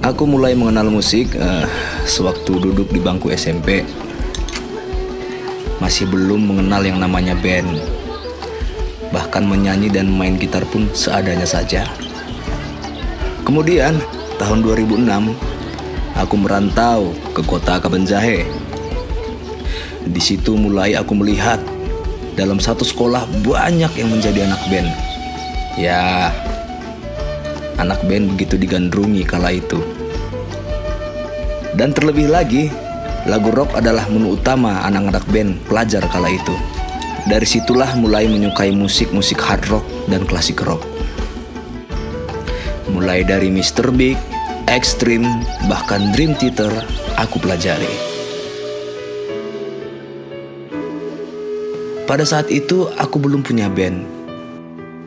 Aku mulai mengenal musik sewaktu duduk di bangku SMP. Masih belum mengenal yang namanya band. Bahkan menyanyi dan main gitar pun seadanya saja. Kemudian tahun 2006 aku merantau ke kota Kabanjahe. Di situ mulai aku melihat dalam satu sekolah banyak yang menjadi anak band. Ya, anak band begitu digandrungi kala itu. Dan terlebih lagi, lagu rock adalah menu utama anak-anak band pelajar kala itu. Dari situlah mulai menyukai musik-musik hard rock dan klasik rock. Mulai dari Mr. Big, Extreme, bahkan Dream Theater aku pelajari. Pada saat itu aku belum punya band.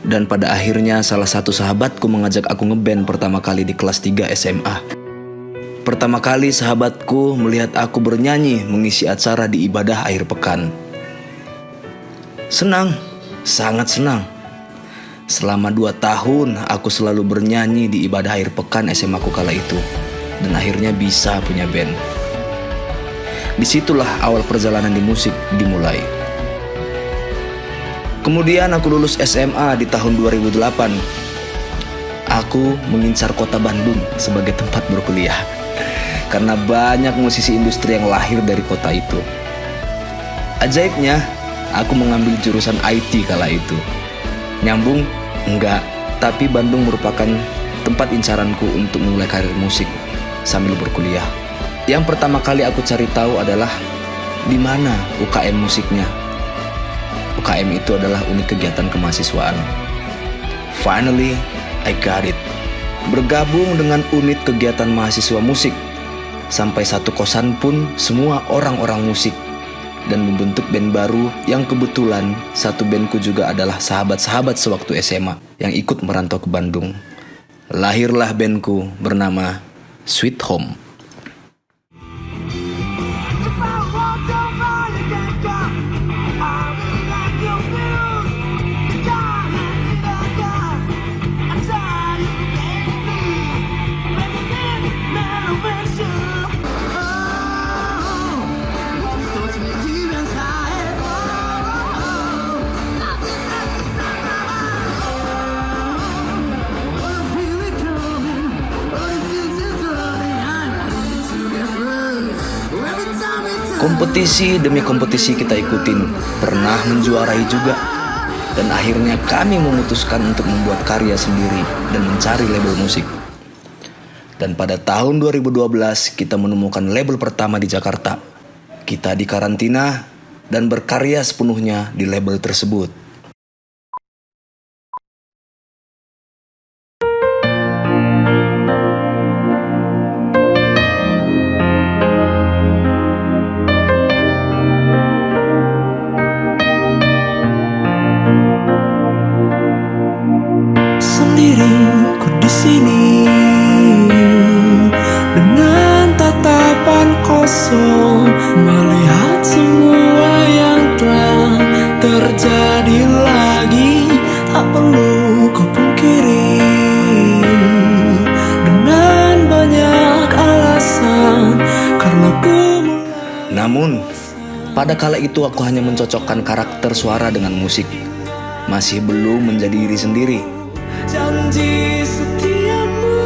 Dan pada akhirnya salah satu sahabatku mengajak aku ngeband pertama kali di kelas 3 SMA. Pertama kali sahabatku melihat aku bernyanyi mengisi acara di ibadah akhir pekan. Senang, sangat senang. Selama 2 tahun aku selalu bernyanyi di ibadah akhir pekan SMA ku kala itu. Dan akhirnya bisa punya band. Disitulah awal perjalanan di musik dimulai. Kemudian aku lulus SMA di tahun 2008. Aku mengincar kota Bandung sebagai tempat berkuliah. Karena banyak musisi industri yang lahir dari kota itu. Ajaibnya, aku mengambil jurusan IT kala itu. Nyambung? Enggak. Tapi Bandung merupakan tempat incaranku untuk memulai karir musik sambil berkuliah. Yang pertama kali aku cari tahu adalah di mana UKM musiknya. UKM itu adalah unit kegiatan kemahasiswaan. Finally, I got it. Bergabung dengan unit kegiatan mahasiswa musik. Sampai satu kosan pun semua orang-orang musik. Dan membentuk band baru yang kebetulan satu bandku juga adalah sahabat-sahabat sewaktu SMA yang ikut merantau ke Bandung. Lahirlah bandku bernama Sweet Home. Kompetisi demi kompetisi kita ikutin, pernah menjuarai juga. Dan akhirnya kami memutuskan untuk membuat karya sendiri dan mencari label musik. Dan pada tahun 2012 kita menemukan label pertama di Jakarta. Kita dikarantina dan berkarya sepenuhnya di label tersebut. Sendiriku di sini dengan tatapan kosong melihat semua yang telah terjadi lagi. Tak perlu kau pungkiri dengan banyak alasan karena ku. Namun, pada kala itu aku hanya mencocokkan karakter suara dengan musik. Masih belum menjadi diri sendiri. Janji setiamu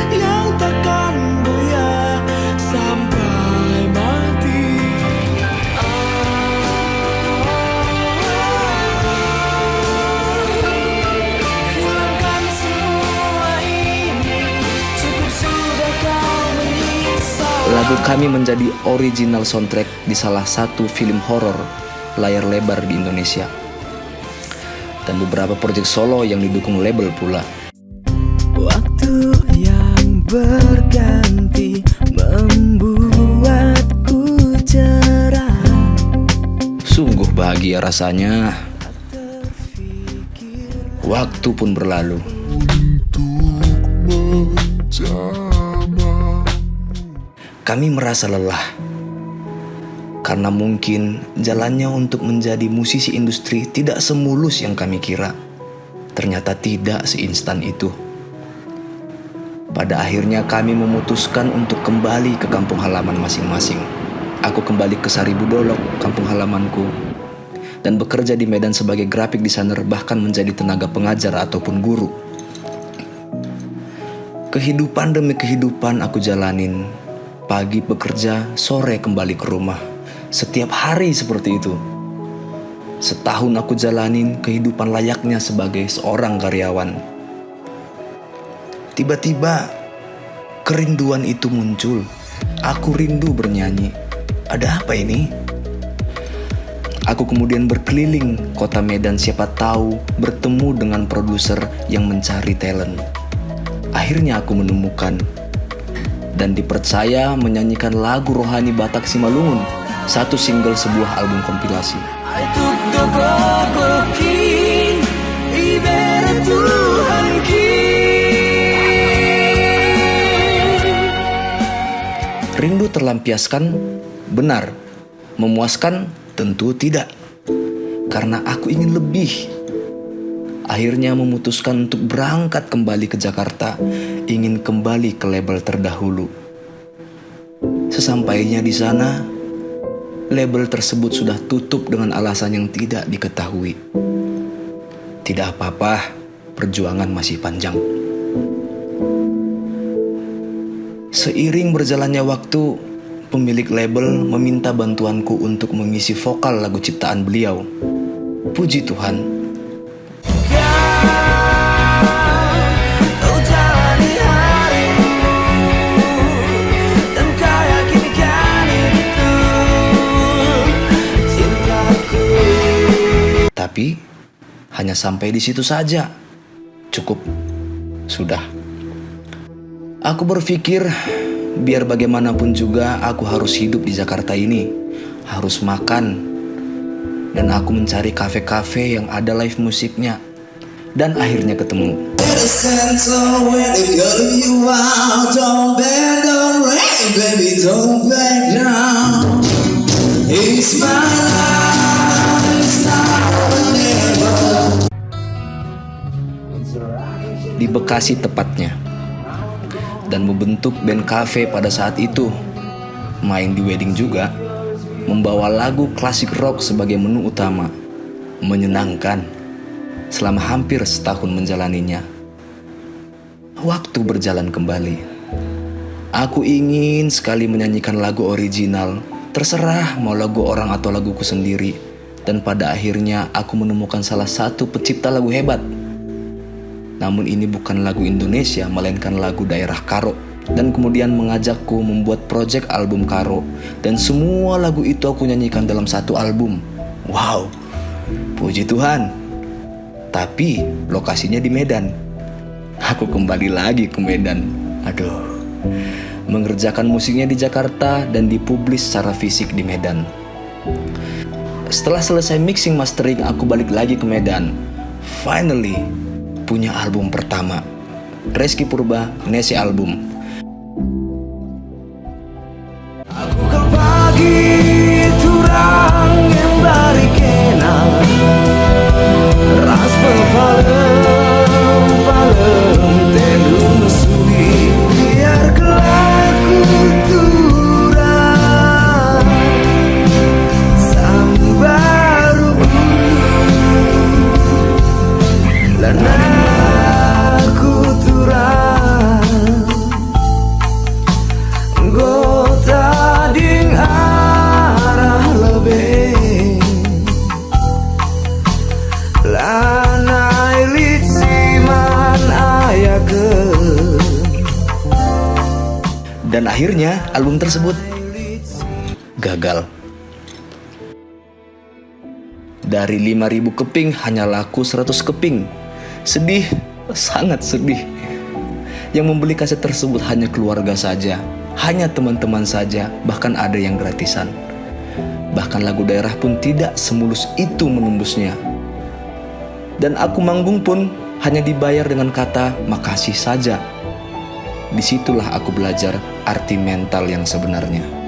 yang takkan goyah sampai mati. Hilangkan semua ini, cukup sudah kau menyiksa. Lagu kami menjadi original soundtrack di salah satu film horor layar lebar di Indonesia. Dan beberapa proyek solo yang didukung label pula. Waktu yang berganti membuatku cerah. Sungguh bahagia rasanya. Waktu pun berlalu. Kami merasa lelah. Karena mungkin jalannya untuk menjadi musisi industri tidak semulus yang kami kira. Ternyata tidak seinstan itu. Pada akhirnya kami memutuskan untuk kembali ke kampung halaman masing-masing. Aku kembali ke Saribudolok, kampung halamanku, dan bekerja di Medan sebagai graphic designer, bahkan menjadi tenaga pengajar ataupun guru. Kehidupan demi kehidupan aku jalanin. Pagi bekerja, sore kembali ke rumah. Setiap hari seperti itu. Setahun aku jalanin kehidupan layaknya sebagai seorang karyawan. Tiba-tiba kerinduan itu muncul. Aku rindu bernyanyi. Ada apa ini? Aku kemudian berkeliling kota Medan, siapa tahu bertemu dengan produser yang mencari talent. Akhirnya aku menemukan dan dipercaya menyanyikan lagu rohani Batak Simalungun, satu single sebuah album kompilasi. I took the gogokin ibarat Tuhan Rindu terlampiaskan? Benar. Memuaskan? Tentu tidak. Karena aku ingin lebih. Akhirnya memutuskan untuk berangkat kembali ke Jakarta, ingin kembali ke label terdahulu. Sesampainya di sana, label tersebut sudah tutup dengan alasan yang tidak diketahui. Tidak apa-apa, perjuangan masih panjang. Seiring berjalannya waktu, pemilik label meminta bantuanku untuk mengisi vokal lagu ciptaan beliau. Puji Tuhan, Kau jalani harimu dan kau yakinkan itu cintaku. tapi hanya sampai di situ saja. Cukup, sudah. Aku berpikir, biar bagaimanapun juga aku harus hidup di Jakarta ini, harus makan, dan aku mencari kafe-kafe yang ada live musiknya. Dan akhirnya ketemu. Di Bekasi tepatnya. Dan membentuk band cafe pada saat itu. Main di wedding juga. Membawa lagu klasik rock sebagai menu utama. Menyenangkan. Selama hampir setahun menjalaninya. Waktu berjalan kembali. Aku ingin sekali menyanyikan lagu original. Terserah mau lagu orang atau laguku sendiri. Dan pada akhirnya aku menemukan salah satu pencipta lagu hebat. Namun ini bukan lagu Indonesia, melainkan lagu daerah Karo. Dan kemudian mengajakku membuat proyek album Karo. Dan semua lagu itu aku nyanyikan dalam satu album. Wow, puji Tuhan. Tapi lokasinya di Medan. Aku kembali lagi ke Medan. Aduh. Mengerjakan musiknya di Jakarta dan dipublis secara fisik di Medan. Setelah selesai mixing mastering, aku balik lagi ke Medan. Finally, punya album pertama. Reski Purba, Nesi Album. Aku kan pagi turang yang bari kenal ras palem telu mesui biar kelaku turang sambaru lan aku turang gota ding arah lebih lanai litsiman ayakeun. Dan akhirnya album tersebut gagal. Dari 5.000 keping hanya laku 100 keping. Sedih, sangat sedih. Yang membeli kaset tersebut hanya keluarga saja, hanya teman-teman saja, bahkan ada yang gratisan. Bahkan lagu daerah pun tidak semulus itu menembusnya. Dan aku manggung pun hanya dibayar dengan kata makasih saja. Disitulah aku belajar arti mental yang sebenarnya.